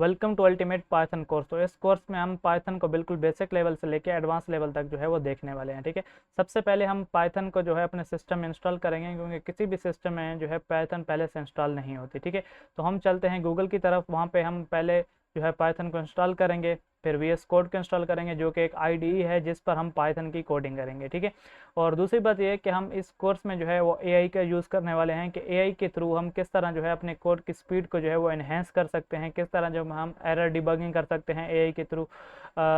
Welcome to ultimate Python course. तो इस course में हम पाइथन को बिल्कुल बेसिक लेवल से लेके एडवांस लेवल तक जो है वो देखने वाले हैं। ठीक है, सबसे पहले हम पाइथन को जो है अपने सिस्टम में इंस्टॉल करेंगे, क्योंकि किसी भी सिस्टम में जो है पाइथन पहले से इंस्टॉल नहीं होती। ठीक है, तो हम चलते हैं गूगल की तरफ। वहाँ पे हम पहले जो है पाइथन को इंस्टॉल करेंगे, फिर VS कोड को इंस्टॉल करेंगे, जो कि एक IDE है जिस पर हम पाइथन की कोडिंग करेंगे। ठीक है, और दूसरी बात यह है कि हम इस कोर्स में जो है वो AI का यूज़ करने वाले हैं कि AI के थ्रू हम किस तरह जो है अपने कोड की स्पीड को जो है वो इन्हेंस कर सकते हैं, किस तरह जो हम एरर डिबगिंग कर सकते हैं AI के थ्रू।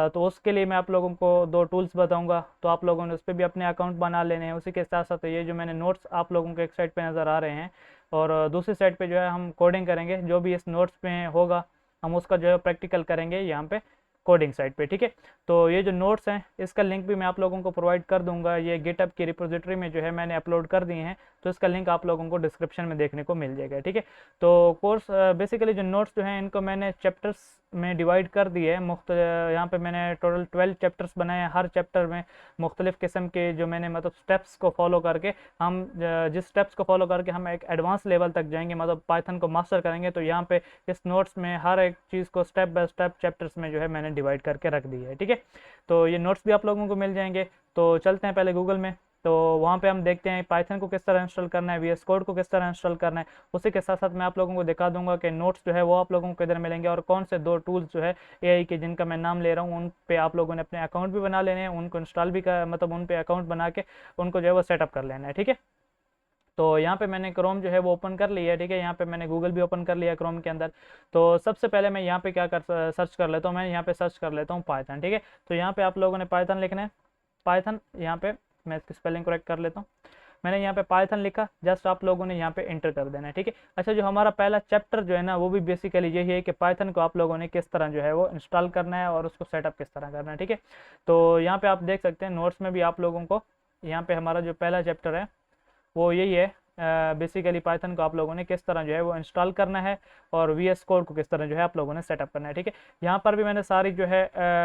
तो उसके लिए मैं आप लोगों को 2 टूल्स बताऊंगा, तो आप लोगों ने उस पर भी अपने अकाउंट बना लेने हैं। उसी के साथ साथ ये जो मैंने नोट्स आप लोगों को एक साइड पे नज़र आ रहे हैं, और दूसरी साइड पे जो है हम कोडिंग करेंगे। जो भी इस नोट्स में होगा हम उसका जो है प्रैक्टिकल करेंगे यहाँ पे कोडिंग साइट पे। ठीक है, तो ये जो नोट्स हैं इसका लिंक भी मैं आप लोगों को प्रोवाइड कर दूंगा। ये गिटहब की रिपोजिटरी में जो है मैंने अपलोड कर दिए हैं, तो इसका लिंक आप लोगों को डिस्क्रिप्शन में देखने को मिल जाएगा। ठीक है, तो कोर्स बेसिकली जो नोट्स जो हैं इनको मैंने चैप्टर्स में डिवाइड कर दिए है। यहाँ पे मैंने टोटल 12 चैप्टर्स बनाए हैं। हर चैप्टर में मुख्तलिफ किस्म के जो मैंने मतलब स्टेप्स को फॉलो करके हम जिस स्टेप्स को फॉलो करके हम एक एडवांस लेवल तक जाएंगे, मतलब पाइथन को मास्टर करेंगे। तो यहाँ पे इस नोट्स में हर एक चीज़ को स्टेप बाय स्टेप चैप्टर्स में जो है मैंने डिवाइड करके रख दी है। ठीक है, तो ये नोट्स भी आप लोगों को मिल जाएंगे। तो चलते हैं पहले गूगल में, तो वहाँ पे हम देखते हैं पाइथन को किस तरह इंस्टॉल करना है, VS कोड को किस तरह इंस्टॉल करना है। उसी के साथ साथ मैं आप लोगों को दिखा दूंगा कि नोट्स जो है वो आप लोगों को किधर मिलेंगे, और कौन से 2 टूल्स जो है AI के जिनका मैं नाम ले रहा हूँ उन पे आप लोगों ने अपने अकाउंट भी बना लेने हैं, उनको इंस्टॉल भी कर मतलब उन पे अकाउंट बना के उनको जो है वो सेटअप कर लेना है। ठीक है, तो यहाँ पे मैंने क्रोम जो है वो ओपन कर लिया है। ठीक है, यहाँ पे मैंने गूगल भी ओपन कर लिया है क्रोम के अंदर। तो सबसे पहले मैं यहाँ पे क्या कर सर्च कर लेता हूँ, मैं यहाँ पे सर्च कर लेता हूँ पाइथन। ठीक है, तो यहाँ पे आप लोगों ने पाइथन लिखना है। पाइथन यहाँ पे मैं इसकी स्पेलिंग करेक्ट कर लेता हूँ। मैंने यहाँ पे पाइथन लिखा, जस्ट आप लोगों ने यहाँ पे एंटर कर देना है। ठीक है, अच्छा, जो हमारा पहला चैप्टर जो है ना वो भी बेसिकली यही है कि पाइथन को आप लोगों ने किस तरह जो है वो इंस्टॉल करना है और उसको सेटअप किस तरह करना है। ठीक है, तो यहाँ पे आप देख सकते हैं नोट्स में भी आप लोगों को यहाँ पे हमारा जो पहला चैप्टर है वो यही है। बेसिकली पाइथन को आप लोगों ने किस तरह जो है वो इंस्टॉल करना है, और VS कोड को किस तरह जो है आप लोगों ने सेटअप करना है। ठीक है, यहाँ पर भी मैंने सारी जो है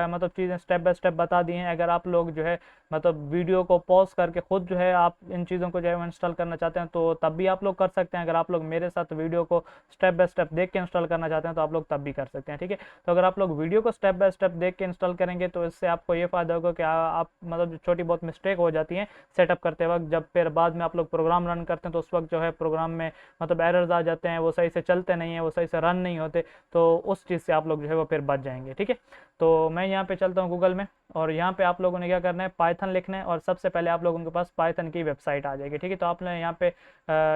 मतलब चीज़ें स्टेप बाय स्टेप बता दी हैं। अगर आप लोग जो है मतलब वीडियो को पॉज करके खुद जो है आप इन चीज़ों को जो है इंस्टॉल करना चाहते हैं तो तब भी आप लोग कर सकते हैं। अगर आप लोग मेरे साथ वीडियो को स्टेप बाय स्टेप देख के इंस्टॉल करना चाहते हैं तो आप लोग तब भी कर सकते हैं। ठीक है, तो अगर आप लोग वीडियो को स्टेप बाय स्टेप देख के इंस्टॉल करेंगे तो इससे आपको ये फ़ायदा होगा कि आप मतलब छोटी बहुत मिस्टेक हो जाती हैं सेटअप करते वक्त, जब फिर बाद में आप लोग प्रोग्राम रन करते हैं तो उस वक्त जो है प्रोग्राम में मतलब एरर्स आ जाते हैं, वो सही से चलते नहीं है, वो सही से रन नहीं होते, तो उस चीज़ से आप लोग जो है वो फिर बच जाएंगे। ठीक है, तो मैं यहाँ पे चलता हूँ गूगल में, और यहाँ पे आप लोगों ने क्या करना है, पाइथन लिखना है, और सबसे पहले आप लोगों के पास पाइथन की वेबसाइट आ जाएगी। ठीक है, तो आपने यहाँ पे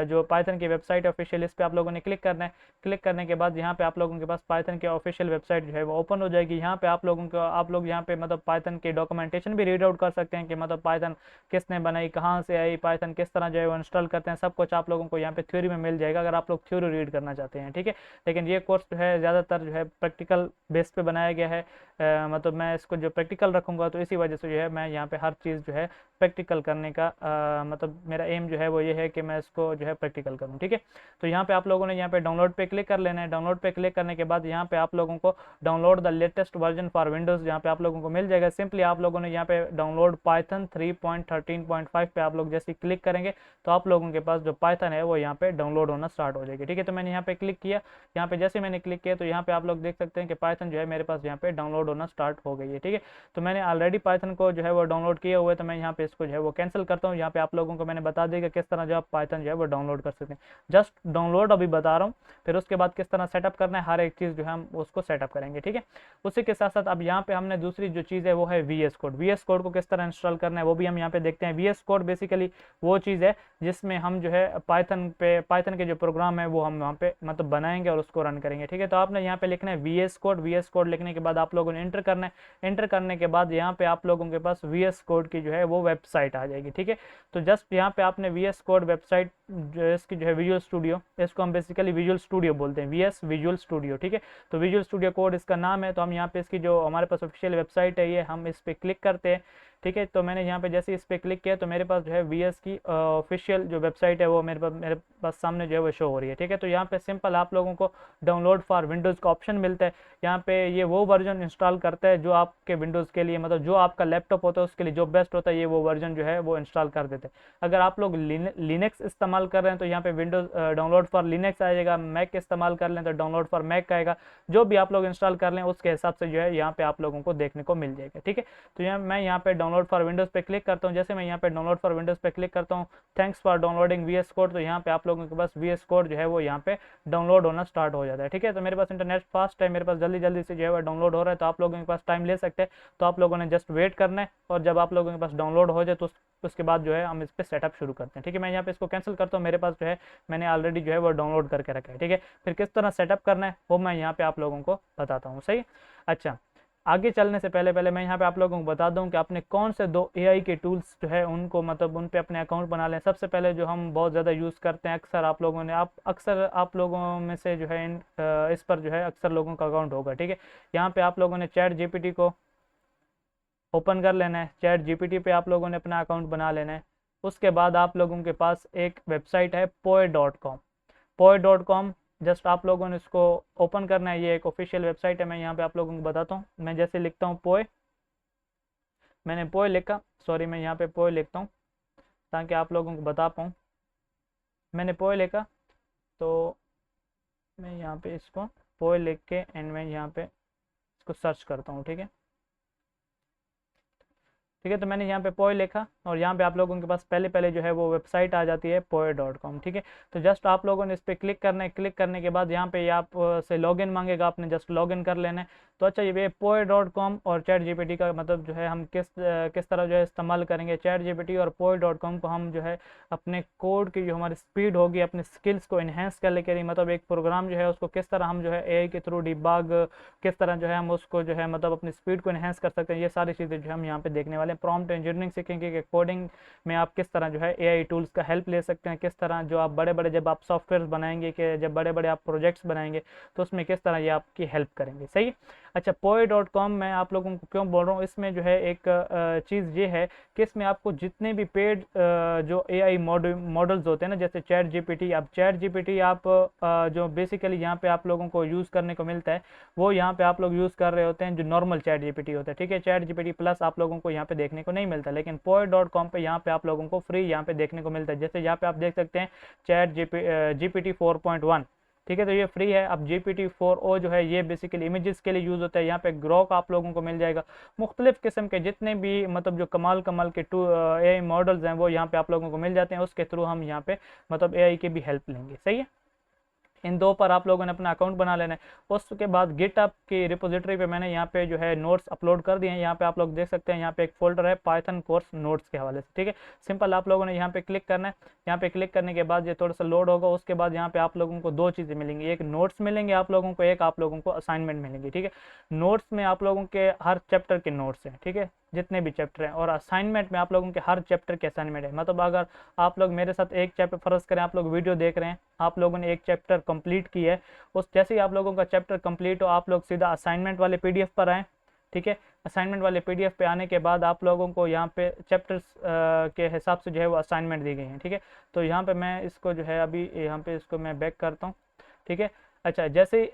जो पाइथन की वेबसाइट ऑफिशियल, इस पर आप लोगों ने क्लिक करना है। क्लिक करने के बाद यहाँ पे आप लोगों के पास पाइथन की ऑफिशियल वेबसाइट जो है वो ओपन हो जाएगी। यहाँ पे आप लोग यहाँ पे मतलब पाइथन की डॉक्यूमेंटेशन भी रीड आउट कर सकते हैं कि मतलब पाइथन किसने बनाई, कहाँ से आई, पाइथन किस तरह जो है वो इंस्टॉल करते हैं, सब कुछ आप लोगों को यहाँ पे थ्योरी में मिल जाएगा अगर आप लोग थ्योरी रीड करना चाहते हैं। ठीक है, लेकिन ये कोर्स जो है ज़्यादातर जो है प्रैक्टिकल बेस पे बनाया गया है। मतलब मैं इसको जो प्रैक्टिकल रखूँगा, तो इसी वजह से जो है मैं यहाँ पे हर चीज़ जो है प्रैक्टिकल करने का मतलब मेरा एम जो है वो ये है कि मैं इसको जो है प्रैक्टिकल करूँ। ठीक है, तो यहाँ पे आप लोगों ने यहाँ पे डाउनलोड पे क्लिक कर लेना है। डाउनलोड पे क्लिक करने के बाद यहाँ पे आप लोगों को download the latest version for Windows यहाँ पे आप लोगों को मिल जाएगा। सिंपली आप लोगों ने यहाँ पे डाउनलोड पाइथन 3.13.5 पे आप लोग जैसे क्लिक करेंगे तो आप लोगों के पास जो पाइथन है वो यहाँ पे डाउनलोड होना स्टार्ट हो जाएगी। ठीक है, तो मैंने यहाँ पे क्लिक किया। यहाँ पे जैसे मैंने क्लिक किया तो यहाँ पे आप लोग देख सकते हैं कि पाइथन जो है मेरे पास यहाँ पे डाउनलोड होना स्टार्ट हो गई है। ठीक है, तो मैंने ऑलरेडी पाइथन को जो है वो डाउनलोड किया हुआ है, तो मैं यहाँ पे इसको जो है वो कैंसिल करता हूँ। यहाँ पे आप लोगों को मैंने बता दिया कि किस तरह जो आप पाइथन जो है वो डाउनलोड कर सकते हैं। जस्ट डाउनलोड अभी बता रहा हूँ, फिर उसके बाद किस तरह सेटअप करना है, हर एक चीज़ जो है हम उसको सेटअप करेंगे। ठीक है, उसी के साथ साथ अब यहाँ पे हमने दूसरी जो चीज़ है वो है VS कोड। VS कोड को किस तरह इंस्टॉल करना है वो भी हम यहाँ पे देखते हैं। VS कोड बेसिकली वो चीज़ है जिसमें हम जो है पाइथन के जो प्रोग्राम है वो हम वहाँ पे मतलब बनाएंगे और उसको रन करेंगे। ठीक है, तो आपने यहाँ पे लिखना है VS कोड। VS कोड लिखने के बाद आप लोगों ने इंटर करना है। इंटर करने के बाद यहाँ पे आप लोगों के पास VS कोड की जो है वो वेबसाइट आ जाएगी। ठीक है, तो जस्ट यहाँ पे आपने VS कोड वेबसाइट जो इसकी जो है विजुअल स्टूडियो, इसको हम बेसिकली विजुअल स्टूडियो बोलते हैं, VS विजुअल स्टूडियो। ठीक है, तो विजुअल स्टूडियो कोड इसका नाम है। तो हम यहाँ पे इसकी जो हमारे पास ऑफिशियल वेबसाइट है ये हम इस पर क्लिक करते हैं। ठीक है। तो मैंने यहाँ पे जैसे इस पर क्लिक किया तो मेरे पास जो है VS की ऑफिशियल जो वेबसाइट है वो मेरे पास सामने जो है वो शो हो रही है। ठीक है। तो यहाँ पे सिंपल आप लोगों को डाउनलोड फॉर विंडोज़ का ऑप्शन मिलता है। यहाँ पे ये वो वर्जन इंस्टॉल करता है जो आपके विंडोज़ के लिए, मतलब जो आपका लैपटॉप होता है उसके लिए जो बेस्ट होता है, ये वो वर्जन जो है वो इंस्टॉल कर देते हैं। अगर आप लोग लिनक्स इस्तेमाल कर रहे हैं तो यहाँ पे विंडोज़ डाउनलोड फॉर लिनक्स आएगा, मैक इस्तेमाल कर लें तो डाउनलोड फॉर मैक आएगा। जो भी आप लोग इंस्टॉल कर लें उसके हिसाब से जो है यहाँ पे आप लोगों को देखने को मिल जाएगा। ठीक है। तो मैं यहाँ पे डाउनलोड फॉर विंडोज़ पे क्लिक करता हूँ। जैसे मैं यहाँ पे डाउनलोड फॉर विंडोज़ पे क्लिक करता हूँ, thanks for downloading VS code, तो यहाँ पे आप लोगों के पास VS कोड जो है वो यहाँ पे डाउनलोड होना स्टार्ट हो जाता है। ठीक है। तो मेरे पास इंटरनेट फास्ट है, मेरे पास जल्दी जल्दी से जो है वो डाउनलोड हो रहा है, तो आप लोगों के पास टाइम ले सकते हैं। तो आप लोगों ने जस्ट वेट करना है, और जब आप लोगों के पास डाउनलोड हो जाए तो उसके बाद जो है हम इस पर सेटअप शुरू करते हैं। ठीक है। मैं यहाँ पे इसको कैंसिल करता हूँ, मेरे पास जो है मैंने ऑलरेडी जो है वो डाउनलोड करके रखा है। ठीक है। फिर किस तरह सेटअप करना है वो मैं यहाँ पे आप लोगों को बताता हूँ। सही। अच्छा, आगे चलने से पहले मैं यहाँ पे आप लोगों को बता दूं कि आपने कौन से 2 AI के टूल्स जो है उनको, मतलब उन पे अपने अकाउंट बना लें। सबसे पहले जो हम बहुत ज़्यादा यूज़ करते हैं, अक्सर आप लोगों में से जो है इस पर जो है अक्सर लोगों का अकाउंट होगा। ठीक है। यहाँ पे आप लोगों ने ChatGPT को ओपन कर लेना है। ChatGPT पे आप लोगों ने अपना अकाउंट बना लेना है। उसके बाद आप लोगों के पास एक वेबसाइट है poe.com। poe.com जस्ट आप लोगों ने इसको ओपन करना है। ये एक ऑफिशियल वेबसाइट है। मैं यहाँ पे आप लोगों को बताता हूँ। मैं जैसे लिखता हूँ पोए, मैंने पोए लिखा, सॉरी मैं यहाँ पे पोए लिखता हूँ ताकि आप लोगों को बता पाऊँ। मैंने पोए लिखा तो मैं यहाँ पे इसको पोए लिख के एंड मैं यहाँ पे इसको सर्च करता हूँ। ठीक है। ठीक है। तो मैंने यहाँ पे पोए लिखा और यहाँ पे आप लोगों के पास पहले जो है वो वेबसाइट आ जाती है poe.com। ठीक है। तो जस्ट आप लोगों ने इस पर क्लिक करना है। क्लिक करने के बाद यहाँ पे आप से लॉगिन मांगेगा, आपने जस्ट लॉगिन कर लेना है। तो अच्छा, ये poe.com और ChatGPT का मतलब जो है हम किस तरह जो है इस्तेमाल करेंगे। ChatGPT और poe.com को हम जो है अपने कोड की जो हमारी स्पीड होगी, अपने स्किल्स को इन्हेंस करने के लिए, मतलब एक प्रोग्राम जो है उसको किस तरह हम जो है AI के थ्रू डिबग, किस तरह जो है हम उसको जो है मतलब अपनी स्पीड को इन्हेंस कर सकते हैं, ये सारी चीज़ें जो हम यहाँ पे देखने वाले हैं। प्रॉम्प्ट इंजीनियरिंग सीखेंगे कि कोडिंग में आप किस तरह जो है AI टूल्स का हेल्प ले सकते हैं, किस तरह जो आप बड़े जब आप सॉफ्टवेयर बनाएंगे, कि जब बड़े आप प्रोजेक्ट्स बनाएंगे तो उसमें किस तरह ये आपकी हेल्प करेंगे। सही। अच्छा, poe.com मैं आप लोगों को क्यों बोल रहा हूँ, इसमें जो है एक चीज़ ये है कि इसमें आपको जितने भी पेड जो AI मॉडल्स होते हैं ना, जैसे ChatGPT आप जो बेसिकली यहाँ पे आप लोगों को यूज़ करने को मिलता है वो यहाँ पे आप लोग यूज़ कर रहे होते हैं जो नॉर्मल ChatGPT होता है। ठीक है। ChatGPT प्लस आप लोगों को यहाँ पे देखने को नहीं मिलता, लेकिन poe.com पे यहाँ पे आप लोगों को फ्री यहाँ पे देखने को मिलता है। जैसे यहाँ पे आप देख सकते हैं GPT 4.1। ठीक है। तो ये फ्री है। अब GPT-4o जो है ये बेसिकली इमेजेस के लिए यूज़ होता है। यहाँ पे ग्रोक आप लोगों को मिल जाएगा। मुख्तलिफ किस्म के जितने भी मतलब जो कमाल के AI मॉडल्स हैं वो यहाँ पे आप लोगों को मिल जाते हैं। उसके थ्रू हम यहाँ पे मतलब AI की भी हेल्प लेंगे। सही है। इन 2 पर आप लोगों ने अपना अकाउंट बना लेना है। उसके बाद गिटहब की रिपोजिटरी पे मैंने यहाँ पे जो है नोट्स अपलोड कर दिए हैं। यहाँ पे आप लोग देख सकते हैं, यहाँ पे एक फोल्डर है पाइथन कोर्स नोट्स के हवाले से। ठीक है। सिंपल आप लोगों ने यहाँ पे क्लिक करना है। यहाँ पे क्लिक करने के बाद ये थोड़ा सा लोड होगा। उसके बाद यहाँ पे आप लोगों को 2 चीज़ें मिलेंगी, एक नोट्स मिलेंगे आप लोगों को, एक आप लोगों को असाइनमेंट मिलेंगी। ठीक है। नोट्स में आप लोगों के हर चैप्टर के नोट्स हैं। ठीक है, जितने भी चैप्टर हैं, और असाइनमेंट में आप लोगों के हर चैप्टर के असाइनमेंट है। मतलब अगर आप लोग मेरे साथ एक चैप्टर, फ़र्ज़ करें आप लोग वीडियो देख रहे हैं, आप लोगों ने एक चैप्टर कंप्लीट की है, उस जैसे ही आप लोगों का चैप्टर कंप्लीट हो आप लोग सीधा असाइनमेंट वाले PDF पर आएँ। ठीक है। असाइनमेंट वाले PDF पे आने के बाद आप लोगों को यहाँ पे चैप्टर्स के हिसाब से जो है वो असाइनमेंट दी गई हैं। ठीक है। तो यहाँ पे मैं इसको जो है अभी यहाँ पे इसको मैं बैक करता हूँ। ठीक है। अच्छा, जैसे ही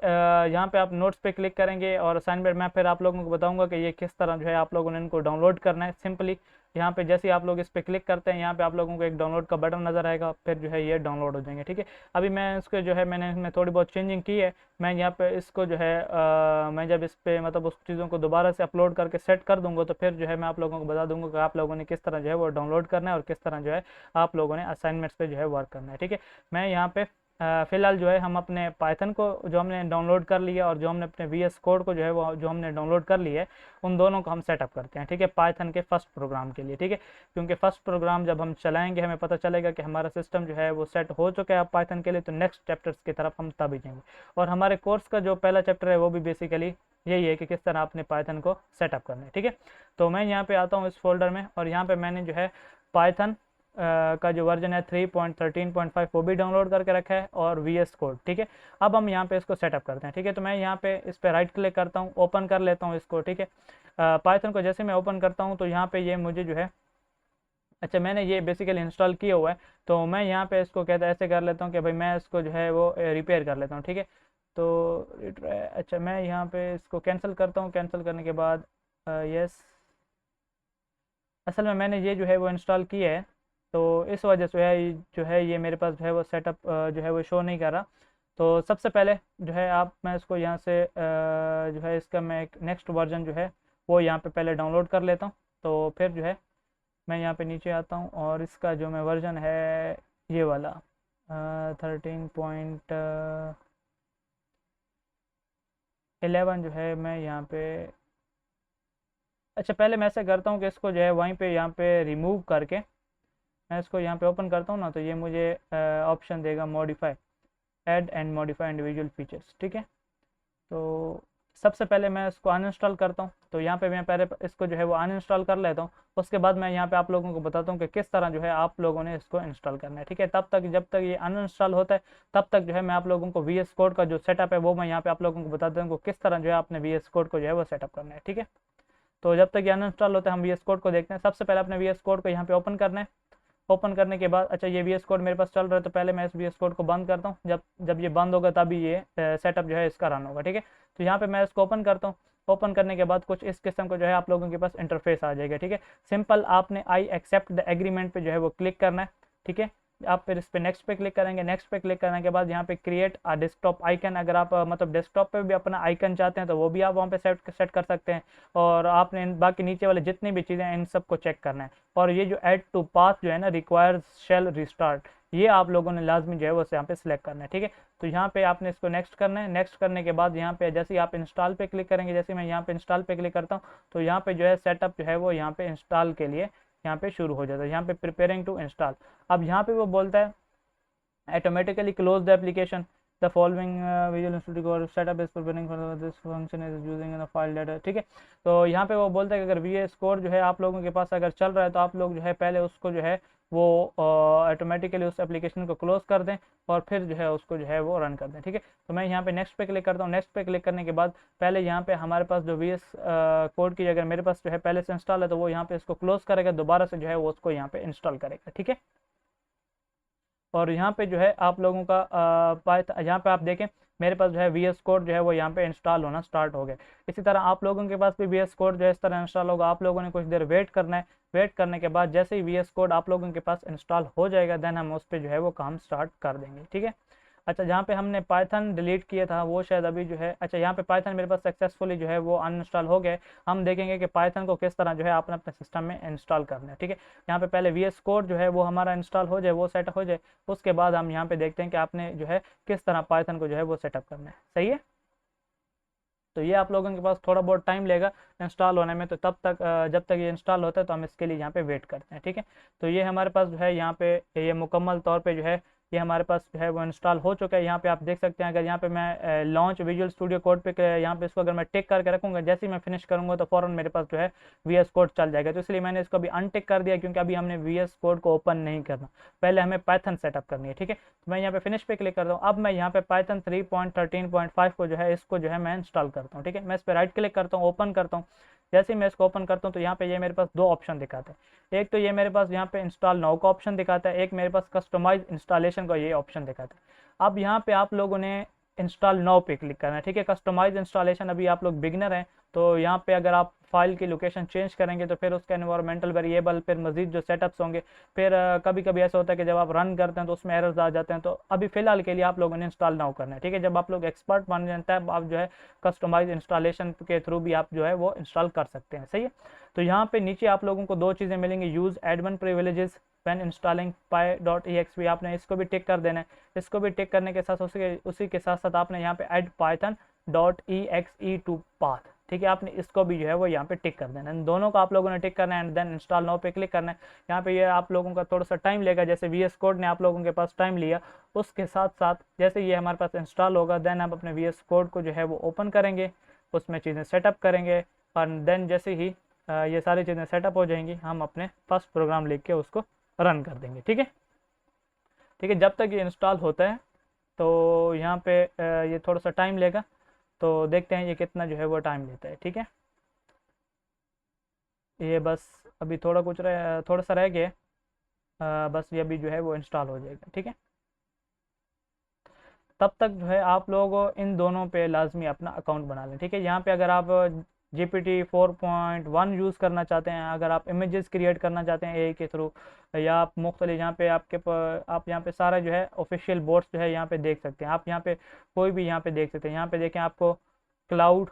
यहाँ पे आप नोट्स पे क्लिक करेंगे और असाइनमेंट, मैं फिर आप लोगों को बताऊंगा कि ये किस तरह जो है आप लोगों ने इनको डाउनलोड करना है। सिंपली यहाँ पे जैसे ही आप लोग इस पर क्लिक करते हैं, यहाँ पे आप लोगों को एक डाउनलोड का बटन नज़र आएगा, फिर जो है ये डाउनलोड हो जाएंगे। ठीक है। अभी मैं इसको जो है मैंने इसमें थोड़ी बहुत चेंजिंग की है। मैं यहाँ पे इसको जो है मैं जब इस पर मतलब उस चीज़ों को दोबारा से अपलोड करके सेट कर दूँगा तो फिर जो है मैं आप लोगों को बता दूँगा कि आप लोगों ने किस तरह जो है वो डाउनलोड करना है और किस तरह जो है आप लोगों ने असाइनमेंट्स पर जो है वर्क करना है। ठीक है। मैं यहाँ पे फ़िलहाल जो है हम अपने पाइथन को जो हमने डाउनलोड कर लिया और जो हमने अपने VS कोड को जो है वो जो हमने डाउनलोड कर लिया है, उन दोनों को हम सेटअप करते हैं। ठीक है। पाइथन के फर्स्ट प्रोग्राम के लिए। ठीक है। क्योंकि फर्स्ट प्रोग्राम जब हम चलाएंगे हमें पता चलेगा कि हमारा सिस्टम जो है वो सेट हो चुका है अब पाइथन के लिए, तो नेक्स्ट चैप्टर्स की तरफ हम तभी जाएंगे। और हमारे कोर्स का जो पहला चैप्टर है वो भी बेसिकली यही है कि किस तरह अपने पाइथन को सेटअप करना है। ठीक है। तो मैं यहाँ पे आता हूँ इस फोल्डर में और यहाँ पे मैंने जो है पाइथन का जो वर्जन है 3.13.5 वो भी डाउनलोड करके रखा है और VS कोड। ठीक है। अब हम यहाँ पे इसको सेटअप करते हैं। ठीक है। तो मैं यहाँ पे इस पर राइट क्लिक करता हूँ, ओपन कर लेता हूँ इसको। ठीक है। पाइथन को जैसे मैं ओपन करता हूँ तो यहाँ पे ये मुझे जो है, अच्छा मैंने ये बेसिकली इंस्टॉल किया हुआ है, तो मैं यहाँ पे इसको कहता ऐसे कर लेता हूँ कि भाई मैं इसको जो है वो रिपेयर कर लेता हूँ, ठीक है। तो अच्छा मैं यहाँ पे इसको कैंसिल करता हूँ, कैंसिल करने के बाद यस, असल में मैंने ये जो है वो इंस्टॉल किया है, तो इस वजह से जो है ये मेरे पास जो है वो सेटअप जो है वो शो नहीं कर रहा। तो सबसे पहले जो है मैं इसको यहाँ से जो है इसका मैं एक नेक्स्ट वर्जन जो है वो यहाँ पे पहले डाउनलोड कर लेता हूँ। तो फिर जो है मैं यहाँ पे नीचे आता हूँ और इसका जो मैं वर्जन है ये वाला 13.11 जो है मैं यहाँ पे, अच्छा पहले मैं ऐसे करता हूँ कि इसको जो है वहीं पे यहाँ पे रिमूव करके मैं इसको यहाँ पे ओपन करता हूँ ना, तो ये मुझे ऑप्शन देगा modify, add and modify individual features, ठीक है। तो सबसे पहले मैं इसको अनइंस्टॉल करता हूँ, तो यहाँ पे मैं पहले इसको जो है वो अनइंस्टॉल कर लेता हूँ। उसके बाद मैं यहाँ पे आप लोगों को बताता हूँ कि किस तरह जो है आप लोगों ने इसको इंस्टॉल करना है, ठीक है। तब तक जब तक ये अनइंस्टॉल होता है तब तक जो है मैं आप लोगों को VS कोड का जो सेटअप है वो मैं यहाँ पे आप लोगों को बताता हूँ किस तरह जो है आपने VS कोड को जो है वो सेटअप करना है, ठीक है। तो जब तक ये अनइंस्टॉल होता है हम VS कोड को देखते हैं। सबसे पहले अपने VS कोड को यहाँ पे ओपन करना है। ओपन करने के बाद अच्छा ये VS कोड मेरे पास चल रहा है, तो पहले मैं इस VS कोड को बंद करता हूँ। जब जब ये बंद होगा तभी ये सेटअप जो है इसका रन होगा, ठीक है। तो यहाँ पे मैं इसको ओपन करता हूँ। ओपन करने के बाद कुछ इस किस्म को जो है आप लोगों के पास इंटरफेस आ जाएगा, ठीक है। सिंपल आपने आई एक्सेप्ट द एग्रीमेंट पे जो है वो क्लिक करना है, ठीक है। आप फिर इस पे नेक्स्ट पे क्लिक करेंगे। नेक्स्ट पे क्लिक करने के बाद यहाँ पे क्रिएट अ डेस्कटॉप आइकन, अगर आप मतलब डेस्कटॉप पे भी अपना आइकन चाहते हैं तो वो भी आप वहाँ पे सेट कर सकते हैं। और आपने बाकी नीचे वाले जितनी भी चीज़ें हैं इन सबको चेक करना है। और ये जो ऐड टू पाथ जो है ना, रिक्वायर्स शेल रिस्टार्ट, ये आप लोगों ने लाजमी जो है वो यहाँ पे सिलेक्ट करना है, ठीक है। तो यहाँ पे आपने इसको नेक्स्ट करना है। नेक्स्ट करने के बाद यहाँ पे जैसे ही आप इंस्टॉल पे क्लिक करेंगे, जैसे मैं यहाँ पे इंस्टॉल पे क्लिक करता हूँ तो यहाँ पे जो है सेटअप जो है वो यहाँ पे इंस्टॉल के लिए यहाँ पे शुरू हो जाता है। यहाँ पे प्रिपेयरिंग टू इंस्टॉल, अब यहाँ पे वो बोलता है automatically close the application, the following visual studio code setup is preparing for this function is using in a file data, ठीक है। तो यहाँ पे वो बोलता है कि अगर VS कोड जो है आप लोगों के पास अगर चल रहा है तो आप लोग जो है पहले उसको जो है वो ऑटोमेटिकली उस एप्लीकेशन को क्लोज कर दें और फिर जो है उसको जो है वो रन कर दें, ठीक है। तो मैं यहाँ पे नेक्स्ट पे क्लिक करता हूँ। नेक्स्ट पे क्लिक करने के बाद पहले यहाँ पे हमारे पास जो VS कोड की अगर मेरे पास जो है पहले से इंस्टॉल है तो वो यहाँ पे इसको क्लोज करेगा, दोबारा से जो है वो उसको यहाँ पे इंस्टॉल करेगा, ठीक है। और यहाँ पे जो है आप लोगों का यहाँ पे आप देखें मेरे पास जो है VS कोड जो है वो यहाँ पे इंस्टॉल होना स्टार्ट हो गया। इसी तरह आप लोगों के पास भी VS कोड जो है इस तरह इंस्टॉल होगा। आप लोगों ने कुछ देर वेट करना है। वेट करने के बाद जैसे ही VS कोड आप लोगों के पास इंस्टॉल हो जाएगा देन हम उस पर जो है वो काम स्टार्ट कर देंगे, ठीक है। अच्छा जहाँ पे हमने पाइथन डिलीट किया था वो शायद अभी जो है, अच्छा यहाँ पे पाइथन मेरे पास सक्सेसफुली जो है वो अनइंस्टॉल हो गया है। हम देखेंगे कि पाइथन को किस तरह जो है आपने अपने सिस्टम में इंस्टॉल करना है, ठीक है। यहाँ पे पहले VS कोड जो है वो हमारा इंस्टॉल हो जाए, वो सेटअप हो जाए, उसके बाद हम यहाँ पे देखते हैं कि आपने जो है किस तरह पाइथन को जो है वो सेटअप करना है, सही है। तो ये आप लोगों के पास थोड़ा बहुत टाइम लेगा इंस्टॉल होने में, तो तब तक जब तक ये इंस्टॉल होता है तो हम इसके लिए यहाँ पे वेट करते हैं, ठीक है। तो ये हमारे पास जो है यहाँ पे ये मुकम्मल तौर पे जो है ये हमारे पास जो है वो इंस्टॉल हो चुका है। यहाँ पे आप देख सकते हैं, अगर यहाँ पे मैं लॉन्च विजुअल स्टूडियो कोड पे यहाँ पे इसको अगर मैं टिक करके रखूँगा, जैसे ही मैं फिनिश करूँगा तो फ़ौरन मेरे पास जो है VS कोड चल जाएगा। तो इसलिए मैंने इसको अभी अनटिक कर दिया क्योंकि अभी हमने VS कोड को ओपन नहीं करना, पहले हमें पाइथन सेटअप करनी है, ठीक है। तो मैं यहाँ पे फिनिश पे क्लिक करता हूँ। अब मैं यहाँ पे पाइथन 3.13.5 को जो है इसको जो है मैं इंस्टॉल करता हूँ, ठीक है। मैं इस पर राइट क्लिक करता हूँ, ओपन करता हूँ। जैसे ही मैं इसको ओपन करता हूँ तो यहाँ पे ये मेरे पास दो ऑप्शन दिखाते हैं। एक तो ये मेरे पास यहाँ पे इंस्टॉल नाउ का ऑप्शन दिखाता है, एक मेरे पास कस्टमाइज इंस्टॉलेशन का ये ऑप्शन दिखाता है। अब यहाँ पे आप लोगों ने इंस्टॉल नाउ पे क्लिक करना है, ठीक है। कस्टमाइज इंस्टॉलेशन अभी आप लोग बिगनर हैं तो यहाँ पे अगर आप फाइल की लोकेशन चेंज करेंगे तो फिर उसका एनवायरमेंटल वेरिएबल फिर मजीद जो सेटअप्स होंगे, फिर कभी कभी ऐसा होता है कि जब आप रन करते हैं तो उसमें एरर्स आ जाते हैं। तो अभी फिलहाल के लिए आप लोगों ने इंस्टॉल नाउ करना है, ठीक है। जब आप लोग एक्सपर्ट बन जाते हैं आप जो है कस्टमाइज इंस्टॉलेशन के थ्रू भी आप जो है वो इंस्टॉल कर सकते हैं, सही है। तो यहाँ पे नीचे आप लोगों को दो चीज़ें मिलेंगी, use admin privileges when installing py.exe, आपने इसको भी टिक कर देना है। इसको भी टिक करने के साथ उसी के साथ साथ आपने यहाँ पे ऐड python.exe टू पाथ, ठीक है। आपने इसको भी जो है वो यहाँ पे टिक कर देना है। दोनों को आप लोगों ने टिक करना है एंड देन इंस्टॉल नाउ पे क्लिक करना है। यहाँ पे ये आप लोगों का थोड़ा सा टाइम लेगा, जैसे VS कोड ने आप लोगों के पास टाइम लिया, उसके साथ साथ जैसे ये हमारे पास इंस्टॉल होगा देन आप अपने VS कोड को जो है वो ओपन करेंगे, उसमें चीज़ें सेटअप करेंगे और देन जैसे ही ये सारी चीज़ें सेटअप हो जाएंगी हम अपने फर्स्ट प्रोग्राम लिख के उसको रन कर देंगे, ठीक है। ठीक है, जब तक ये इंस्टॉल होता है तो यहाँ पे ये थोड़ा सा टाइम लेगा, तो देखते हैं ये कितना जो है वो टाइम लेता है, ठीक है। ये बस अभी थोड़ा सा रह गया, बस ये अभी जो है वो इंस्टॉल हो जाएगा। ठीक है, तब तक जो है आप लोग इन दोनों पे लाजमी अपना अकाउंट बना लें। ठीक है, यहाँ पे अगर आप GPT 4.1 यूज़ करना चाहते हैं, अगर आप इमेजेस क्रिएट करना चाहते हैं AI के थ्रू, या आप मुख्तलिफ यहाँ पे आप यहाँ पे सारा जो है ऑफिशियल बोर्ड्स जो है यहाँ पे देख सकते हैं। आप यहाँ पे कोई भी यहाँ पे देख सकते हैं। यहाँ पे देखें, आपको क्लाउड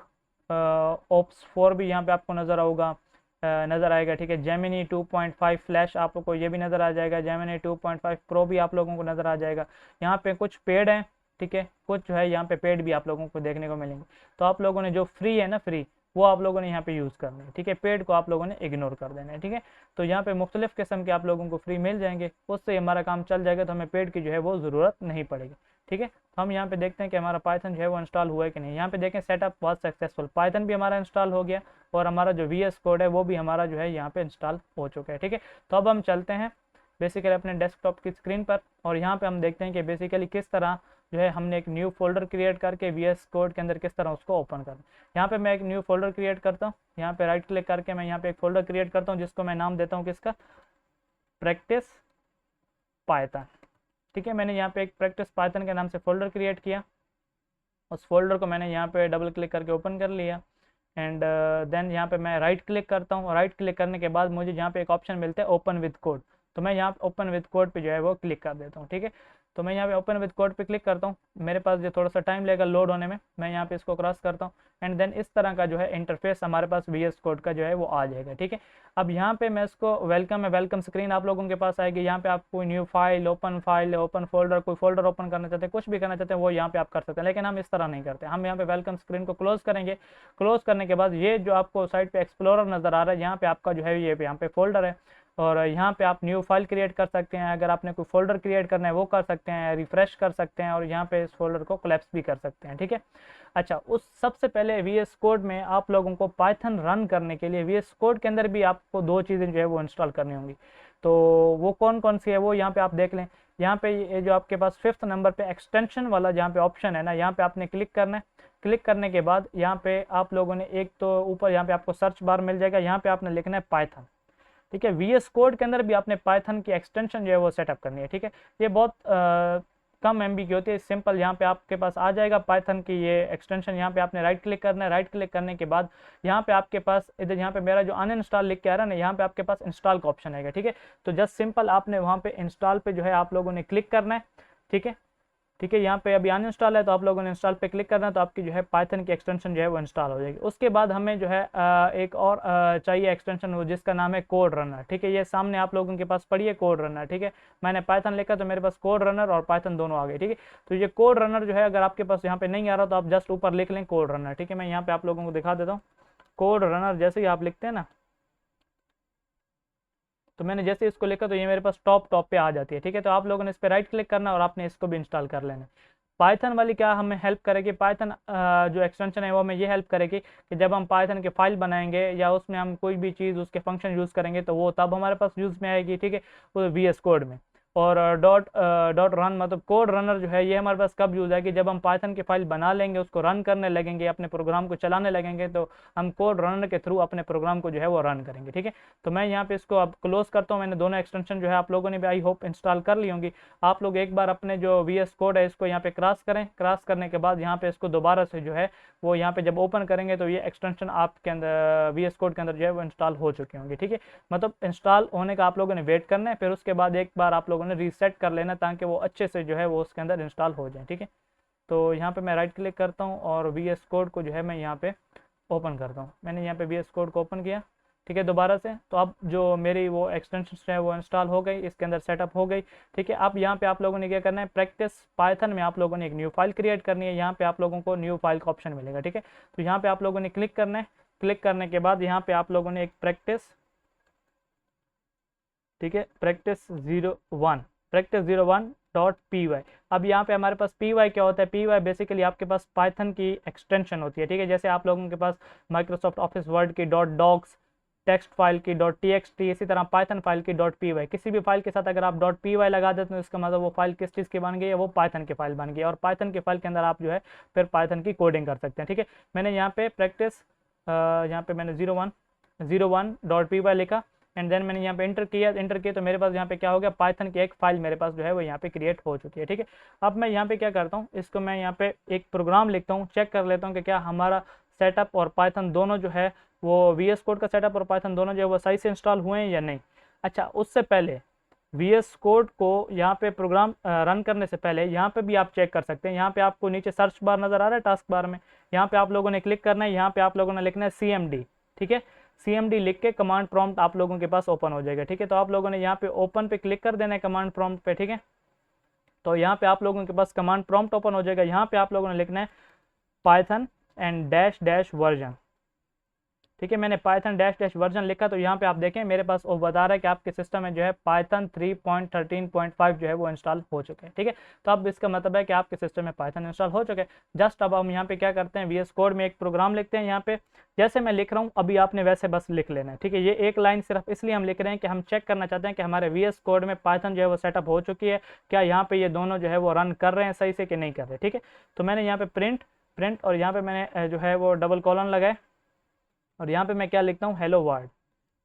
ओप्स 4 भी यहाँ पे आपको नज़र आएगा। ठीक है, जेमिनी 2.5 फ्लैश आप लोग को ये भी नज़र आ जाएगा, जेमिनी 2.5 प्रो भी आप लोगों को नज़र आ जाएगा। यहाँ पे कुछ पेड हैं, ठीक है, कुछ जो है यहाँ पे पेड भी आप लोगों को देखने को मिलेंगे। तो आप लोगों ने जो फ्री है ना, फ्री वो आप लोगों ने यहाँ पे यूज़ करना है। ठीक है, पेड को आप लोगों ने इग्नोर कर देना है। ठीक है, तो यहाँ पे मुख्तलिफ किस्म के आप लोगों को फ्री मिल जाएंगे, उससे हमारा काम चल जाएगा, तो हमें पेड की जो है वो ज़रूरत नहीं पड़ेगी। ठीक है, तो हम यहाँ पे देखते हैं कि हमारा पाइथन जो है वो इंस्टॉल हुआ है कि नहीं। यहाँ पे देखें, सेटअप बहुत सक्सेसफुल, पाइथन भी हमारा इंस्टॉल हो गया और हमारा जो VS कोड है वो भी हमारा जो है यहाँ पे इंस्टॉल हो चुका है। ठीक है, तो अब हम चलते हैं बेसिकली अपने डेस्कटॉप की स्क्रीन पर, और यहाँ पे हम देखते हैं कि बेसिकली किस तरह जो है हमने एक न्यू फोल्डर क्रिएट करके VS कोड के अंदर किस तरह उसको ओपन करना। यहाँ पे मैं एक न्यू फोल्डर क्रिएट करता हूँ, यहाँ पे राइट क्लिक करके मैं यहाँ पे एक फोल्डर क्रिएट करता हूँ जिसको मैं नाम देता हूँ किसका, प्रैक्टिस पाइथन। ठीक है, मैंने यहाँ पे एक प्रैक्टिस पाइथन के नाम से फोल्डर क्रिएट किया, उस फोल्डर को मैंने यहाँ पे डबल क्लिक करके ओपन कर लिया, एंड देन यहाँ पे मैं राइट क्लिक करता हूँ। राइट क्लिक करने के बाद मुझे यहाँ पे एक ऑप्शन मिलता है ओपन विद कोड, तो मैं यहाँ ओपन विद कोड पे जो है वो क्लिक कर देता हूँ। ठीक है, तो मैं यहाँ पे ओपन विद कोड पे क्लिक करता हूँ, मेरे पास जो थोड़ा सा टाइम लगेगा लोड होने में, मैं यहाँ पे इसको क्रॉस करता हूँ, एंड देन इस तरह का जो है इंटरफेस हमारे पास VS कोड का जो है वो आ जाएगा। ठीक है, अब यहाँ पे मैं इसको वेलकम स्क्रीन आप लोगों के पास आएगी। यहाँ पे आप कोई न्यू फाइल, ओपन फोल्डर, कोई फोल्डर ओपन करना चाहते हैं, कुछ भी करना चाहते हैं वो यहाँ पे आप कर सकते हैं, लेकिन हम इस तरह नहीं करते। हम यहाँ पे वेलकम स्क्रीन को क्लोज करेंगे। क्लोज करने के बाद ये जो आपको साइड पे एक्सप्लोरर नज़र आ रहा है, यहाँ पे आपका जो है ये यहाँ पे फोल्डर है, और यहाँ पे आप न्यू फाइल क्रिएट कर सकते हैं। अगर आपने कोई फोल्डर क्रिएट करना है वो कर सकते हैं, रिफ्रेश कर सकते हैं, और यहाँ पे इस फोल्डर को कोलैप्स भी कर सकते हैं। ठीक है, अच्छा, उस सबसे पहले VS कोड में आप लोगों को पाइथन रन करने के लिए VS कोड के अंदर भी आपको दो चीज़ें जो है वो इंस्टॉल करनी होंगी। तो वो कौन कौन सी है वो यहाँ पे आप देख लें। यहाँ पे ये जो आपके पास 5th नंबर पे एक्सटेंशन वाला जहाँ पे ऑप्शन है ना, यहाँ पे आपने क्लिक करना है। क्लिक करने के बाद यहाँ पे आप लोगों ने एक तो ऊपर यहाँ पे आपको सर्च बार मिल जाएगा, यहाँ पे आपने लिखना है पाइथन। ठीक है, VS कोड के अंदर भी आपने पाइथन की एक्सटेंशन जो है वो सेटअप करनी है। ठीक है, ये बहुत कम MB की होती है, सिंपल यहाँ पे आपके पास आ जाएगा पाइथन की ये एक्सटेंशन। यहाँ पे आपने राइट क्लिक करना है। राइट क्लिक करने के बाद यहाँ पे आपके पास इधर यहाँ पे मेरा जो अनइंस्टॉल लिख के आ रहा है ना, यहाँ पे आपके पास इंस्टॉल का ऑप्शन है। ठीक है, तो जस्ट सिंपल आपने वहाँ पे इंस्टॉल पे जो है आप लोगों ने क्लिक करना है। ठीक है, ठीक है, यहाँ पे अभी अनइंस्टॉल है तो आप लोगों ने इंस्टॉल पे क्लिक करना है, तो आपकी जो है पाइथन की एक्सटेंशन जो है वो इंस्टॉल हो जाएगी। उसके बाद हमें जो है एक और चाहिए एक्सटेंशन, वो जिसका नाम है कोड रनर। ठीक है, ये सामने आप लोगों के पास पड़ी है कोड रनर। ठीक है, मैंने पाइथन लिखा तो मेरे पास कोड रनर और पाइथन दोनों आ गए। ठीक है, तो ये कोड रनर जो है अगर आपके पास यहाँ पे नहीं आ रहा तो आप जस्ट ऊपर लिख लें कोड रनर। ठीक है, मैं यहाँ पे आप लोगों को दिखा देता हूँ। कोड रनर जैसे ही आप लिखते हैं ना, तो मैंने जैसे इसको लिखा तो ये मेरे पास टॉप पे आ जाती है। ठीक है, तो आप लोगों ने इस पर राइट क्लिक करना और आपने इसको भी इंस्टॉल कर लेना। पाइथन वाली क्या हमें हेल्प करेगी, पाइथन जो एक्सटेंशन है वो हमें ये हेल्प करेगी कि जब हम पाइथन की फाइल बनाएंगे या उसमें हम कोई भी चीज़ उसके फंक्शन यूज़ करेंगे तो वो तब हमारे पास यूज़ में आएगी। ठीक है, वो VS कोड में। और डॉट रन मतलब कोड रनर जो है ये हमारे पास कब यूज़ आएगी, जब हम पाइथन की फाइल बना लेंगे, उसको रन करने लगेंगे, अपने प्रोग्राम को चलाने लगेंगे, तो हम कोड रनर के थ्रू अपने प्रोग्राम को जो है वो रन करेंगे। ठीक है, तो मैं यहाँ पे इसको अब क्लोज करता हूँ। मैंने दोनों एक्सटेंशन जो है आप लोगों ने भी आई होप इंस्टॉल कर ली होंगी। आप लोग एक बार अपने जो VS कोड है इसको यहाँ पे क्रॉस करें। क्रॉस करने के बाद यहाँ पे इसको दोबारा से जो है वो यहाँ पे जब ओपन करेंगे तो ये एक्सटेंशन आपके अंदर VS कोड के अंदर जो है वो इंस्टॉल हो चुके होंगे। ठीक है, मतलब इंस्टॉल होने का आप लोगों ने वेट करना है, फिर उसके बाद एक बार आप लोगों ने रीसेट कर लेना ताकि वो अच्छे से जो है वो उसके अंदर इंस्टॉल हो जाए। ठीक है, तो यहाँ पे मैं राइट क्लिक करता हूँ और VS कोड को जो है मैं यहाँ पे ओपन करता हूँ। मैंने यहाँ पे VS कोड को ओपन किया। ठीक है, दोबारा से, तो अब जो मेरी वो एक्सटेंशन है वो इंस्टॉल हो गई, इसके अंदर सेटअप हो गई। ठीक है, अब यहाँ पे आप लोगों ने क्या करना है, प्रैक्टिस पाइथन में आप लोगों ने एक न्यू फाइल क्रिएट करनी है। यहाँ पे आप लोगों को न्यू फाइल का ऑप्शन मिलेगा। ठीक है, तो यहाँ पे आप लोगों ने क्लिक करना है। क्लिक करने के बाद यहाँ पे आप लोगों ने एक प्रैक्टिस, ठीक है, practice01.py। अब यहाँ पे हमारे पास py क्या होता है, py बेसिकली आपके पास पाइथन की एक्सटेंशन होती है। ठीक है, जैसे आप लोगों के पास माइक्रोसॉफ्ट ऑफिस वर्ड की .docs, टेक्स्ट फाइल की .txt, इसी तरह पाइथन फाइल की .py, किसी भी फाइल के साथ अगर आप .py लगा देते हैं तो इसका मतलब वो फाइल किस चीज़ की बन गई है, वो पाइथन की फाइल बन गई है, और पाइथन की फाइल के अंदर आप जो है फिर पाइथन की कोडिंग कर सकते हैं। ठीक है, मैंने यहाँ पे प्रैक्टिस यहाँ पे मैंने 01 01.py लिखा एंड देन मैंने यहाँ पे इंटर किया तो मेरे पास यहाँ पे क्या हो गया, पाइथन की एक फाइल मेरे पास जो है वो यहाँ पे क्रिएट हो चुकी है। ठीक है, अब मैं यहाँ पे क्या करता हूँ, इसको मैं यहाँ पे एक प्रोग्राम लिखता हूँ, चेक कर लेता हूँ कि क्या हमारा सेटअप और पाइथन दोनों जो है वो VS कोड का सेटअप और पाइथन दोनों जो है वो सही से इंस्टॉल हुए हैं या नहीं। अच्छा, उससे पहले VS कोड को यहाँ पे प्रोग्राम रन करने से पहले यहाँ पे भी आप चेक कर सकते हैं। यहाँ पे आपको नीचे सर्च बार नज़र आ रहा है, टास्क बार में, यहाँ पे आप लोगों ने क्लिक करना है, यहाँ पे आप लोगों ने लिखना है CMD। ठीक है, CMD लिख के कमांड प्रॉम्प्ट आप लोगों के पास ओपन हो जाएगा। ठीक है, तो आप लोगों ने यहाँ पे ओपन पे क्लिक कर देना है कमांड प्रॉम्प्ट पे। ठीक है, तो यहाँ पे आप लोगों के पास कमांड प्रॉम्प्ट ओपन हो जाएगा। यहाँ पे आप लोगों ने लिखना है Python and dash dash version. ठीक है, मैंने पाइथन डैश डैश वर्जन लिखा तो यहाँ पे आप देखें मेरे पास वो बता रहा है कि आपके सिस्टम में जो है पाइथन 3.13.5 जो है वो इंस्टॉल हो चुके हैं। ठीक है, तो अब इसका मतलब है कि आपके सिस्टम में पाइथन इंस्टॉल हो चुके हैं। जस्ट अब हम यहाँ पे क्या करते हैं, VS कोड में एक प्रोग्राम लिखते हैं। यहाँ पे जैसे मैं लिख रहा हूँ अभी आपने वैसे बस लिख लेना है। ठीक है, ये एक लाइन सिर्फ इसलिए हम लिख रहे हैं कि हम चेक करना चाहते हैं कि हमारे VS कोड में पाइथन जो है वो सेटअप हो चुकी है, क्या यहाँ पे ये दोनों जो है वो रन कर रहे हैं सही से कि नहीं कर रहे। ठीक है, तो मैंने यहाँ पे प्रिंट और यहाँ पे मैंने जो है वो डबल कॉलन लगाए और यहाँ पे मैं क्या लिखता हूँ, हेलो वर्ल्ड।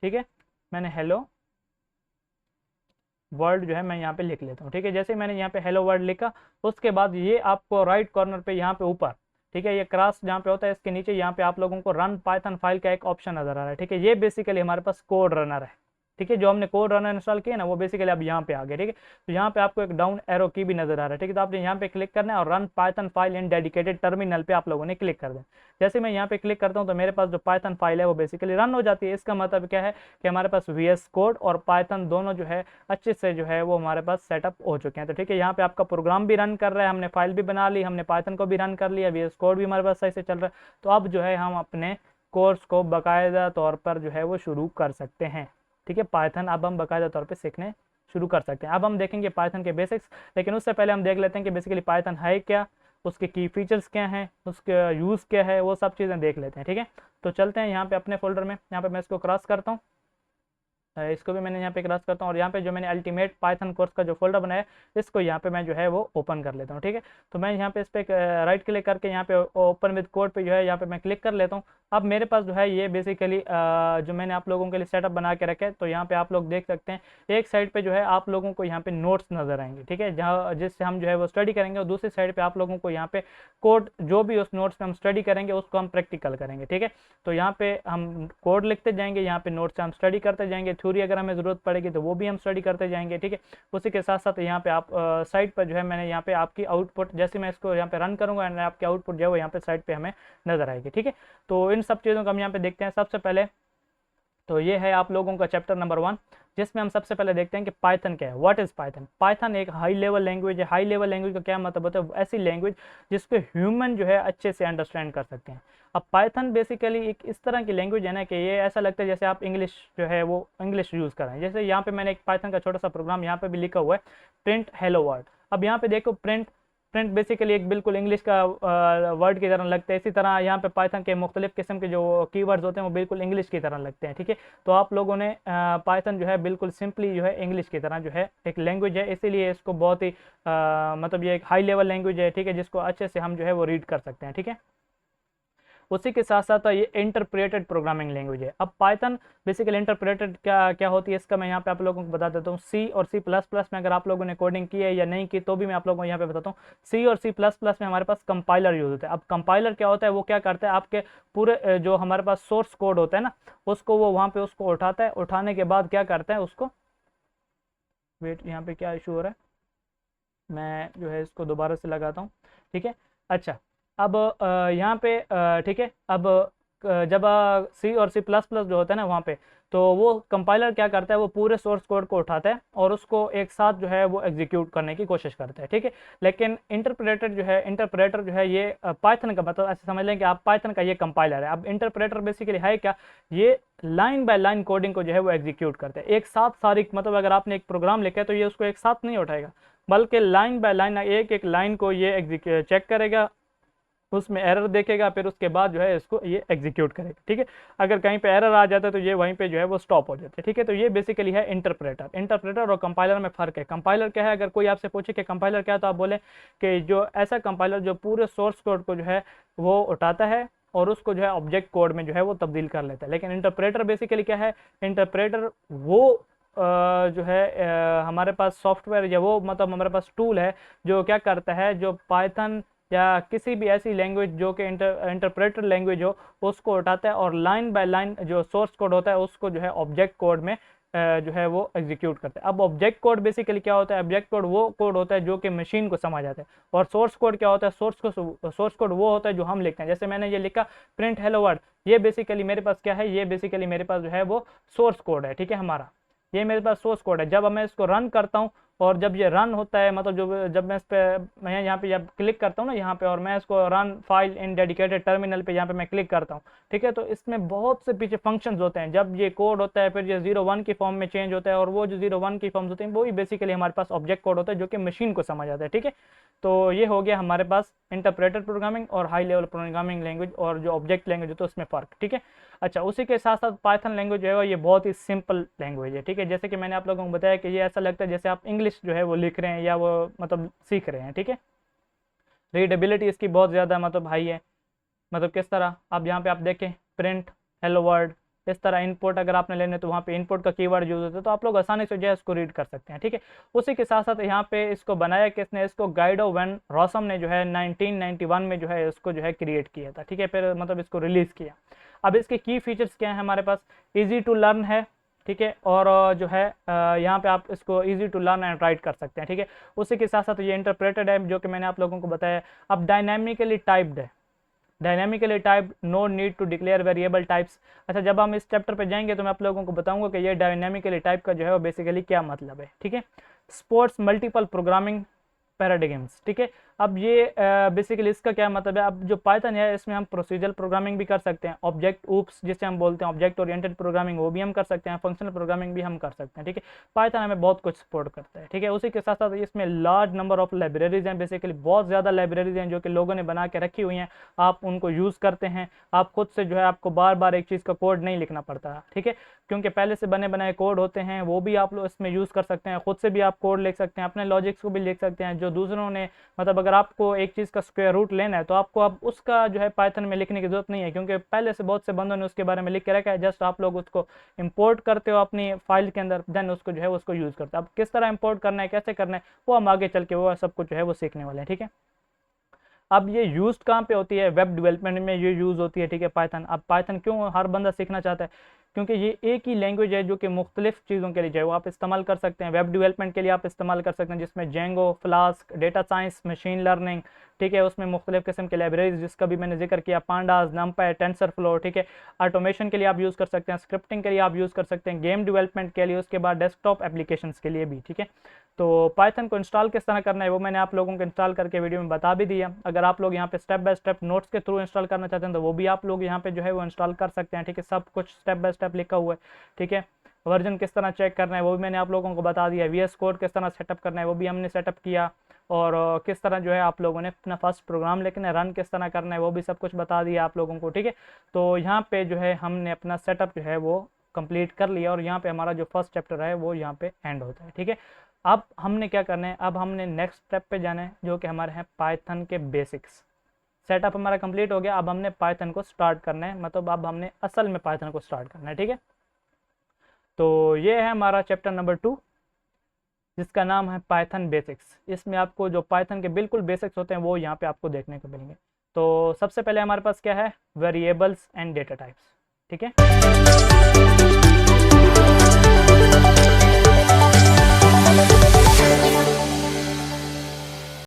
ठीक है, मैंने हेलो वर्ल्ड जो है मैं यहाँ पे लिख लेता हूँ। ठीक है, जैसे मैंने यहाँ पे हेलो वर्ल्ड लिखा उसके बाद ये आपको राइट कॉर्नर पे यहाँ पे ऊपर, ठीक है, ये क्रॉस जहाँ पे होता है इसके नीचे यहाँ पे आप लोगों को रन पाइथन फाइल का एक ऑप्शन नजर आ रहा है। ठीक है, ये बेसिकली हमारे पास कोड रनर है। ठीक है, जो हमने कोड रनर इंस्टॉल किया ना वो बेसिकली अब यहाँ पे आ गया। ठीक है, तो यहाँ पे आपको एक डाउन एरो की भी नजर आ रहा है। ठीक है, तो आपने यहाँ पे क्लिक करना है और run Python file in dedicated terminal पे आप लोगों ने क्लिक कर दें। जैसे मैं यहाँ पे क्लिक करता हूँ तो मेरे पास जो पाइथन फाइल है वो बेसिकली रन हो जाती है। इसका मतलब क्या है कि हमारे पास VS कोड और पाइथन दोनों जो है अच्छे से जो है वो हमारे पास सेटअप हो चुके हैं। तो ठीक है, यहाँ पे आपका प्रोग्राम भी रन कर रहा है, हमने फाइल भी बना ली, हमने पाइथन को भी रन कर लिया, VS कोड भी हमारे पास सही से चल रहा है। तो अब जो है हम अपने कोर्स को बाकायदा तौर पर जो है वो शुरू कर सकते हैं। ठीक है, पाइथन अब हम बाकायदा तौर पे सीखने शुरू कर सकते हैं। अब हम देखेंगे पाइथन के बेसिक्स, लेकिन उससे पहले हम देख लेते हैं कि बेसिकली पाइथन है क्या, उसके की फीचर्स क्या हैं, उसका यूज़ क्या है, वो सब चीज़ें देख लेते हैं। ठीक है, तो चलते हैं यहाँ पे अपने फोल्डर में। यहाँ पे मैं इसको क्रॉस करता हूँ, इसको भी मैंने यहाँ पे क्रॉस करता हूँ और यहाँ पे जो मैंने अल्टीमेट पाइथन कोर्स का जो फोल्डर बनाया है इसको यहाँ पे मैं जो है वो ओपन कर लेता हूँ। ठीक है, तो मैं यहाँ पे इस पर राइट क्लिक करके यहाँ पे ओपन विद कोड पे जो है यहाँ पे मैं क्लिक कर लेता हूँ। अब मेरे पास जो है ये बेसिकली जो मैंने आप लोगों के लिए सेटअप बना के रखा है, तो यहाँ पे आप लोग देख सकते हैं एक साइड पे जो है आप लोगों को यहाँ पे नोट्स नजर आएंगे। ठीक है, जहाँ जिससे हम जो है वो स्टडी करेंगे और दूसरी साइड पे आप लोगों को यहाँ पे कोड, जो भी उस नोट्स में हम स्टडी करेंगे उसको हम प्रैक्टिकल करेंगे। ठीक है, तो यहाँ पे हम कोड लिखते जाएंगे, यहाँ पे नोट्स हम स्टडी करते जाएंगे, थ्योरी अगर हमें जरूरत पड़ेगी तो वो भी हम स्टडी करते जाएंगे। ठीक है, उसी के साथ साथ यहाँ पे आप साइड पर जो है मैंने यहाँ पे आपकी आउटपुट, जैसे मैं इसको यहाँ पे रन करूंगा एंड आपकी आउटपुट जो है वो यहाँ पे साइड पे हमें नजर आएगी। ठीक है, तो इन सब चीज़ों को हम यहाँ पे देखते हैं। सबसे पहले तो ये है आप लोगों का चैप्टर नंबर 1, जिसमें हम सबसे पहले देखते हैं कि पाइथन क्या है, व्हाट इज पाइथन। पाइथन एक हाई लेवल लैंग्वेज है। हाई लेवल लैंग्वेज का क्या मतलब होता है, ऐसी लैंग्वेज जिसको ह्यूमन जो है अच्छे से अंडरस्टैंड कर सकते हैं। अब पाइथन बेसिकली एक इस तरह की लैंग्वेज है ना कि ये ऐसा लगता है जैसे आप इंग्लिश जो है वो इंग्लिश यूज़ कर रहे हैं। जैसे यहाँ पे मैंने एक पाइथन का छोटा सा प्रोग्राम यहाँ पे भी लिखा हुआ है, प्रिंट हेलो वर्ल्ड। अब यहाँ पे देखो प्रिंट बेसिकली एक बिल्कुल इंग्लिश का वर्ड की तरह लगता है। इसी तरह यहाँ पे पाइथन के मुख्तलिफ किस्म के जो कीवर्ड्स होते हैं वो बिल्कुल इंग्लिश की तरह लगते हैं। ठीक है, तो आप लोगों ने पाइथन जो है बिल्कुल सिंपली जो है इंग्लिश की तरह जो है एक लैंग्वेज है, इसीलिए इसको बहुत ही मतलब ये एक हाई लेवल लैंग्वेज है। ठीक है, जिसको अच्छे से हम जो है वो रीड कर सकते हैं। ठीक है, उसी के साथ साथ ये इंटरप्रेटेड प्रोग्रामिंग लैंग्वेज है। अब पाइथन बेसिकली इंटरप्रेटेड क्या क्या होती है इसका मैं यहाँ पे आप लोगों को बता देता हूँ। सी और सी प्लस प्लस में अगर आप लोगों ने कोडिंग की है या नहीं की तो भी मैं आप लोगों को यहाँ पे बताता हूँ। सी और सी प्लस प्लस में हमारे पास कंपाइलर यूज होता है। अब कंपाइलर क्या होता है, वो क्या करता है, आपके पूरे जो हमारे पास सोर्स कोड होता है ना उसको वो वहाँ पे उसको उठाता है, उठाने के बाद क्या करता है उसको, वेट यहाँ पे क्या इशू हो रहा है, मैं जो है इसको दोबारा से लगाता हूँ। ठीक है, अच्छा अब यहाँ पे ठीक है, अब जब सी और सी प्लस प्लस जो होता है ना वहाँ पे, तो वो कंपाइलर क्या करता है, वो पूरे सोर्स कोड को उठाता है और उसको एक साथ जो है वो एग्जीक्यूट करने की कोशिश करता है। ठीक है, लेकिन इंटरप्रेटर जो है ये पाइथन का मतलब ऐसे समझ लें कि आप पाइथन का ये कंपाइलर है। अब इंटरप्रेटर बेसिकली है क्या, ये लाइन बाय लाइन कोडिंग को जो है वो एग्जीक्यूट करते हैं एक साथ सारी, मतलब अगर आपने एक प्रोग्राम लिखा है तो ये उसको एक साथ नहीं उठाएगा, बल्कि लाइन बाय लाइन एक एक लाइन को ये चेक करेगा, उसमें एरर देखेगा, फिर उसके बाद जो है इसको ये एग्जीक्यूट करेगा। ठीक है, अगर कहीं पे एरर आ जाता है तो ये वहीं पे जो है वो स्टॉप हो जाता है। ठीक है, तो ये बेसिकली है इंटरप्रेटर और कंपाइलर में फ़र्क है। कंपाइलर क्या है, अगर कोई आपसे पूछे कि कंपाइलर क्या है तो आप बोले कि जो ऐसा कंपाइलर जो पूरे सोर्स कोड को जो है वो उठाता है और उसको जो है ऑब्जेक्ट कोड में जो है वो तब्दील कर लेता है। लेकिन इंटरप्रेटर बेसिकली क्या है, इंटरप्रेटर वो जो है हमारे पास सॉफ्टवेयर या वो मतलब हमारे पास टूल है जो क्या करता है, जो पाइथन या किसी भी ऐसी लैंग्वेज जो कि इंटरप्रेटर लैंग्वेज हो उसको उठाता है और लाइन बाय लाइन जो सोर्स कोड होता है उसको जो है ऑब्जेक्ट कोड में जो है वो एग्जीक्यूट करते हैं। अब ऑब्जेक्ट कोड बेसिकली क्या होता है, ऑब्जेक्ट कोड वो कोड होता है जो कि मशीन को समझ आता है, और सोर्स कोड क्या होता है, सोर्स कोड वो होता है जो हम लिखते हैं। जैसे मैंने ये लिखा प्रिंट हेलो वर्ल्ड, ये बेसिकली मेरे पास क्या है, ये बेसिकली मेरे पास जो है वो सोर्स कोड है, ठीक है हमारा, ये मेरे पास सोर्स कोड है। जब मैं इसको रन करता हूँ और जब ये रन होता है, मतलब जब मैं इस पे मैं यहाँ पे जब क्लिक करता हूँ ना यहाँ पे, और मैं इसको run file in dedicated terminal पे यहाँ पे मैं क्लिक करता हूँ, ठीक है, तो इसमें बहुत से पीछे फंक्शंस होते हैं। जब ये कोड होता है फिर ये 0 1 की फॉर्म में चेंज होता है, और वो जो 0 1 की फॉर्म्स होते हैं वो ही बेसिकली हमारे पास ऑब्जेक्ट कोड होता है जो कि मशीन को समझ आता है, ठीक है। तो ये हो गया हमारे पास इंटरप्रेटर प्रोग्रामिंग और हाई लेवल प्रोग्रामिंग लैंग्वेज और जो ऑब्जेक्ट लैंग्वेज होता है उसमें फ़र्क, ठीक है। अच्छा, उसी के साथ साथ पाइथन लैंग्वेज जो है ये बहुत ही सिंपल लैंग्वेज है, ठीक है। जैसे कि मैंने आप लोगों को बताया कि ये ऐसा लगता है जैसे आप इंग्लिश जो है वो लिख रहे हैं या वो मतलब सीख रहे हैं, ठीक है। रीडेबिलिटी इसकी बहुत ज़्यादा मतलब हाई है। मतलब किस तरह, अब यहाँ पे आप देखें प्रिंट हेलो वर्ल्ड, इस तरह इनपुट अगर आपने लेने तो वहाँ पे इनपुट का कीवर्ड यूज होता है, तो आप लोग आसानी से जो है इसको रीड कर सकते हैं, ठीक है। उसी के साथ साथ यहाँ पे इसको बनाया किसने, इसको गाइडो वैन रॉसम ने जो है 1991 में जो है इसको जो है क्रिएट किया था, ठीक है, फिर मतलब इसको रिलीज़ किया। अब इसके की फीचर्स क्या है हमारे पास, ईजी टू लर्न है, ठीक है, और जो है यहाँ पे आप इसको easy to learn and write कर सकते हैं, ठीक है। उसी के साथ साथ ये इंटरप्रेटेड है जो कि मैंने आप लोगों को बताया। अब डायनामिकली टाइप्ड है, dynamically typed, no need to declare variable types. अच्छा, जब हम इस चैप्टर पे जाएंगे तो मैं आप लोगों को बताऊंगा कि ये डायनामिकली टाइप का जो है वो बेसिकली क्या मतलब है, ठीक है। स्पोर्ट्स मल्टीपल प्रोग्रामिंग पैराडिग्म्स, ठीक है। अब ये बेसिकली इसका क्या मतलब है, अब जो पाइथन है इसमें हम प्रोसीजरल प्रोग्रामिंग भी कर सकते हैं, ऑब्जेक्ट ऊप्स जिसे हम बोलते हैं ऑब्जेक्ट ओरिएंटेड प्रोग्रामिंग, वो भी हम कर सकते हैं, फंक्शनल प्रोग्रामिंग भी हम कर सकते हैं, ठीक है। पाइथन हमें बहुत कुछ सपोर्ट करता है, ठीक है। उसी के साथ साथ इसमें लार्ज नंबर ऑफ लाइब्रेरीज हैं, बेसिकली बहुत ज़्यादा लाइब्रेरीज हैं जो कि लोगों ने बना के रखी हुई हैं, आप उनको यूज़ करते हैं। आप खुद से जो है आपको बार बार एक चीज़ का कोड नहीं लिखना पड़ता, ठीक है, क्योंकि पहले से बने बनाए कोड होते हैं, वो भी आप लोग इसमें यूज़ कर सकते हैं। खुद से भी आप कोड लिख सकते हैं, अपने लॉजिक्स को भी लिख सकते हैं जो दूसरों ने, मतलब अगर आपको एक चीज़ का स्क्वायर रूट लेना है तो आपको अब उसका जो है पाइथन में लिखने की जरूरत नहीं है, क्योंकि पहले से बहुत से बंदों ने उसके बारे में लिख के रखा है। जस्ट आप लोग उसको इंपोर्ट करते हो अपनी फाइल के अंदर, देन उसको जो है उसको यूज़ करते हो। अब किस तरह इंपोर्ट करना है, कैसे करना है, वो हम आगे चल के वो सब कुछ जो है वो सीखने वाले हैं, ठीक है। अब ये यूज कहाँ पे होती है, वेब डेवलपमेंट में ये यूज़ होती है, ठीक है, पाइथन। अब पाइथन क्यों हर बंदा सीखना चाहता है, क्योंकि ये एक ही लैंग्वेज है जो कि मुख्तलिफ चीज़ों के लिए जो है वो आप इस्तेमाल कर सकते हैं। वेब डेवलपमेंट के लिए आप इस्तेमाल कर सकते हैं जिसमें Django, flask, data science, machine learning, ठीक है, उसमें मुख्तलिफ किस्म के लाइब्रेरीज जिसका भी मैंने जिक्र किया, पांडास, नमपाई, टेंसरफ्लो, ठीक है। ऑटोमेशन के लिए आप यूज़ कर सकते हैं, स्क्रिप्टिंग के लिए आप यूज़ कर सकते हैं, गेम डेवलपमेंट के लिए, उसके बाद डेस्कटॉप एप्लीकेशंस के लिए भी, ठीक है। तो पाइथन को इंस्टॉल किस तरह करना है वो मैंने आप लोगों को इंस्टॉल करके वीडियो में बता भी दिया। अगर आप लोग यहाँ पे स्टेप बाय स्टेप नोट्स के थ्रू इंस्टॉल करना चाहते हैं तो वो भी आप लोग यहाँ पे जो है वो इंस्टॉल कर सकते हैं, ठीक है। सब कुछ स्टेप बाय स्टेप लिखा हुआ है, ठीक है। वर्जन किस तरह चेक करना है वो भी मैंने आप लोगों को बता दिया। VS कोड किस तरह सेटअप करना है वो भी हमने सेटअप किया, और किस तरह जो है आप लोगों ने अपना फर्स्ट प्रोग्राम लिखना है, रन किस तरह करना है वो भी सब कुछ बता दिया आप लोगों को, ठीक है। तो यहाँ पे जो है हमने अपना सेटअप जो है वो कंप्लीट कर लिया, और यहाँ पे हमारा जो फर्स्ट चैप्टर है वो यहाँ पे एंड होता है, ठीक है। अब हमने क्या करना है, अब हमने नेक्स्ट स्टेप पे जाना है जो कि हमारे हैं पाइथन के बेसिक्स। सेटअप हमारा कंप्लीट हो गया, अब हमने पाइथन को स्टार्ट करना है, मतलब अब हमने असल में पाइथन को स्टार्ट करना है, ठीक है। तो ये है हमारा चैप्टर नंबर 2 जिसका नाम है पाइथन बेसिक्स। इसमें आपको जो पाइथन के बिल्कुल बेसिक्स होते हैं वो यहाँ पे आपको देखने को मिलेंगे। तो सबसे पहले हमारे पास क्या है, वेरिएबल्स एंड डेटा टाइप्स, ठीक है।